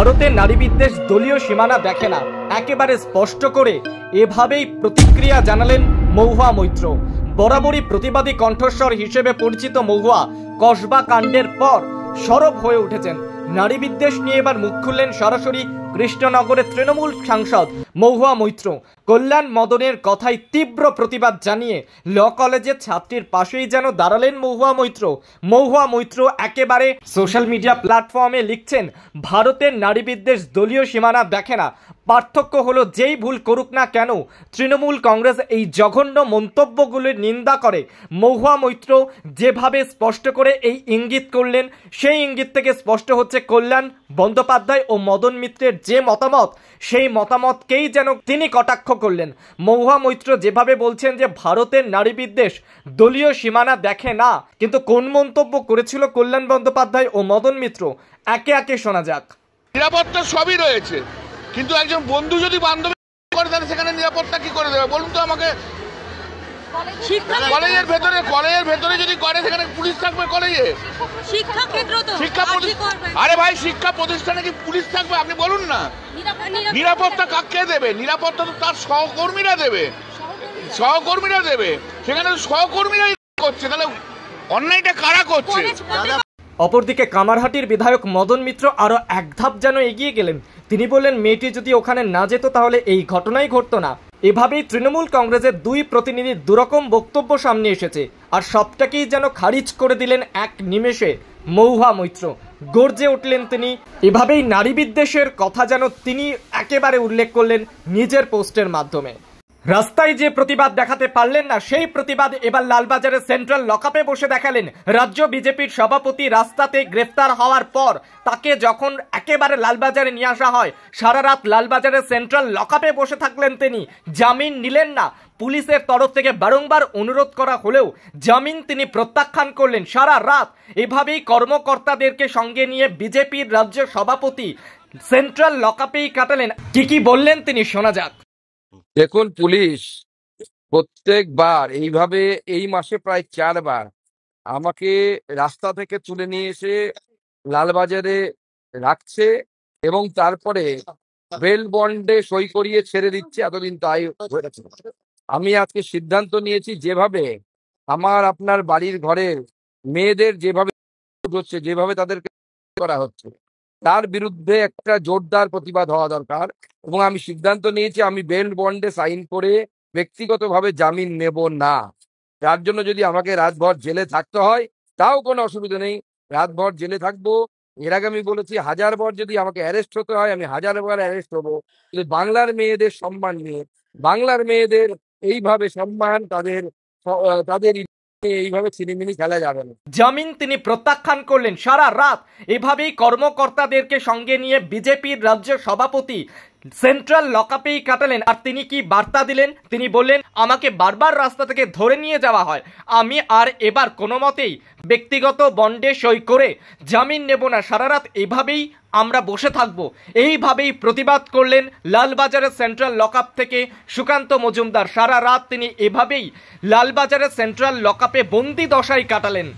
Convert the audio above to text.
ভারতে নারী বিদ্বেষ দলীয় সীমানা দেখে না, একেবারে স্পষ্ট করে এভাবেই প্রতিক্রিয়া জানালেন মহুয়া মৈত্র। বরাবরই প্রতিবাদী কণ্ঠস্বর হিসেবে পরিচিত মহুয়া কসবা কাণ্ডের পর সরব হয়ে উঠেছেন। নারী বিদ্বেষ নিয়ে এবার মুখ খুললেন সরাসরি কৃষ্ণনগরের তৃণমূল সাংসদ মহুয়া মৈত্র। কল্যাণ মদনের কথায় তীব্র প্রতিবাদ জানিয়ে ল কলেজের ছাত্রীর পাশেই যেন দাঁড়ালেন মহুয়া মৈত্র। মহুয়া মৈত্র একেবারে সোশ্যাল মিডিয়া প্ল্যাটফর্মে লিখছেন, ভারতের নারী বিদ্বেষ দলীয় সীমানা দেখে না। পার্থক্য হলো যেই ভুল করুক না কেন তৃণমূল কংগ্রেস এই জঘন্য মন্তব্যগুলির নিন্দা করে। মহুয়া মৈত্র যেভাবে স্পষ্ট করে এই ইঙ্গিত করলেন, সেই ইঙ্গিত থেকে স্পষ্ট হচ্ছে কল্যাণ বন্দ্যোপাধ্যায় ও মদন মিত্রের যে মতামত, সেই মতামতকেই যেন তিনি কটাক্ষ করলেন। মহুয়া মৈত্র যেভাবে বলছেন যে ভারতের নারী বিদ্বেষ দলীয় সীমানা দেখে না, কিন্তু কোন মন্তব্য করেছিল কল্যাণ বন্দ্যোপাধ্যায় ও মদন মিত্র একে একে শোনা যাক। নিরাপত্তা সবই রয়েছে, কিন্তু একজন বন্ধু যদি বান্ধবী করে তাহলে সেখানে নিরাপত্তা কি করে দেবে বলুন তো আমাকে? কলেজের ভেতরে যদি করে সেখানে পুলিশ থাকবে? কলেজে আরে ভাই, শিক্ষা প্রতিষ্ঠানে কি পুলিশ থাকবে? আপনি বলুন না। নিরাপত্তা কাকে দেবে? নিরাপত্তা তো তার সহকর্মীরা দেবে। সেখানে সহকর্মীরাই করছে, তাহলে অন্যায়টা কারা করছে? অপরদিকে কামারহাটির বিধায়ক মদন মিত্র আরো এক ধাপ যেন এগিয়ে গেলেন। তিনি বললেন, মেয়েটি যদি ওখানে না যেত তাহলে এই ঘটনাই ঘটতো না। এভাবেই তৃণমূল কংগ্রেসের দুই প্রতিনিধির দুরকম বক্তব্য সামনে এসেছে, আর সবটাকেই যেন খারিজ করে দিলেন এক নিমেষে মহুয়া মৈত্র। গর্জে উঠলেন তিনি। এভাবেই নারী বিদ্বেষের কথা যেন তিনি একেবারে উল্লেখ করলেন নিজের পোস্টের মাধ্যমে। রাস্তায় যে প্রতিবাদ দেখাতে পারলেন না, সেই প্রতিবাদ এবার লালবাজারের সেন্ট্রাল লকআপে বসে দেখালেন। রাজ্য বিজেপির সভাপতি রাস্তাতে গ্রেফতার হওয়ার পর তাকে যখন একেবারে লালবাজারে নিয়ে আসা হয়, সারা রাত লালবাজারের সেন্ট্রাল লকআপে বসে থাকলেন তিনি। জামিন নিলেন না। পুলিশের তরফ থেকে বারংবার অনুরোধ করা হলেও জামিন তিনি প্রত্যাখ্যান করলেন। সারা রাত এভাবেই কর্মকর্তাদেরকে সঙ্গে নিয়ে বিজেপির রাজ্য সভাপতি সেন্ট্রাল লকআপেই কাটালেন। কি বললেন তিনি শোনা যাক। দেখুন, পুলিশ প্রত্যেকবার এইভাবে এই মাসে প্রায় 4 বার আমাকে রাস্তা থেকে তুলে নিয়ে এসে লালবাজারে রাখছে এবং তারপরে বেল বন্ডে সই করিয়ে ছেড়ে দিচ্ছে। এতদিন তাই হয়েছে। আমি আজকে সিদ্ধান্ত নিয়েছি, যেভাবে আপনার বাড়ির ঘরের মেয়েদের যেভাবে হচ্ছে, যেভাবে তাদেরকে করা হচ্ছে, তার বিরুদ্ধে একটা জোরদার প্রতিবাদ হওয়া দরকার। এবং আমি সিদ্ধান্ত নিয়েছি, আমি বেল বন্ডে সাইন করে ব্যক্তিগতভাবে জামিন নেব না। তার জন্য যদি আমাকে রাতভর জেলে থাকতে হয় তাও কোনো অসুবিধা নেই, রাতভর জেলে থাকবো। এর আগে আমি বলেছি, 1000 বার যদি আমাকে অ্যারেস্ট হতে হয় আমি 1000 বার অ্যারেস্ট হবো। কিন্তু বাংলার মেয়েদের সম্মান নিয়ে, বাংলার মেয়েদের এইভাবে সম্মান, তাদের এইভাবে ছিনিমিনি খেলা যাবে না। জামিন তিনি প্রত্যাখ্যান করলেন। সারা রাত এভাবেই কর্মকর্তাদেরকে সঙ্গে নিয়ে বিজেপির রাজ্য সভাপতি সেন্ট্রাল লকআপেই কাটালেন। আর তিনি কি বার্তা দিলেন? তিনি বললেন, আমাকে বারবার রাস্তা থেকে ধরে নিয়ে যাওয়া হয়, আমি আর এবার কোনো মতেই ব্যক্তিগত বন্ডে সই করে জামিন নেব না। সারা রাত এভাবেই আমরা বসে থাকব। এইভাবেই প্রতিবাদ করলেন লালবাজারের সেন্ট্রাল লকআপ থেকে সুকান্ত মজুমদার। সারা রাত তিনি এভাবেই লালবাজারের সেন্ট্রাল লকআপে বন্দি দশায় কাটালেন।